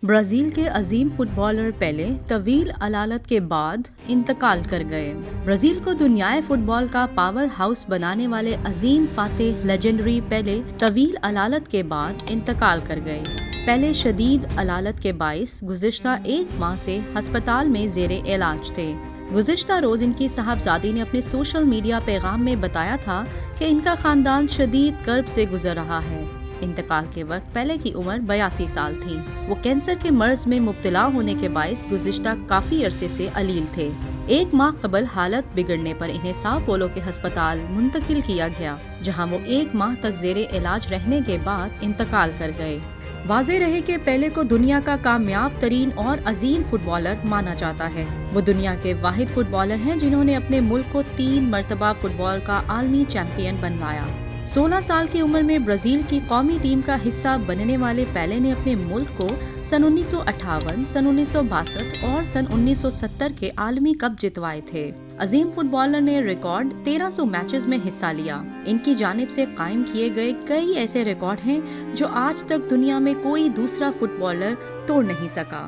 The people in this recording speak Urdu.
برازیل کے عظیم فٹ بالر پیلے طویل علالت کے بعد انتقال کر گئے۔ برازیل کو دنیائے فٹ بال کا پاور ہاؤس بنانے والے عظیم فاتح لیجنڈری پیلے طویل علالت کے بعد انتقال کر گئے۔ پیلے شدید علالت کے باعث گزشتہ ایک ماہ سے ہسپتال میں زیر علاج تھے۔ گزشتہ روز ان کی صاحبزادی نے اپنے سوشل میڈیا پیغام میں بتایا تھا کہ ان کا خاندان شدید کرب سے گزر رہا ہے۔ انتقال کے وقت پیلے کی عمر 82 سال تھی۔ وہ کینسر کے مرض میں مبتلا ہونے کے باعث گزشتہ کافی عرصے سے علیل تھے۔ ایک ماہ قبل حالت بگڑنے پر انہیں ساؤ پولو کے ہسپتال منتقل کیا گیا، جہاں وہ ایک ماہ تک زیر علاج رہنے کے بعد انتقال کر گئے۔ واضح رہے کہ پیلے کو دنیا کا کامیاب ترین اور عظیم فٹ بالر مانا جاتا ہے۔ وہ دنیا کے واحد فٹ بالر ہیں جنہوں نے اپنے ملک کو 3 مرتبہ فٹ بال کا عالمی چیمپئن بنوایا۔ 16 سال کی عمر میں برازیل کی قومی ٹیم کا حصہ بننے والے پیلے نے اپنے ملک کو سن 1958، سن 1962 اور سن 1970 کے عالمی کپ جتوائے تھے۔ عظیم فٹ بالر نے ریکارڈ 1300 میچز میں حصہ لیا۔ ان کی جانب سے قائم کیے گئے کئی ایسے ریکارڈ ہیں جو آج تک دنیا میں کوئی دوسرا فٹ بالر توڑ نہیں سکا۔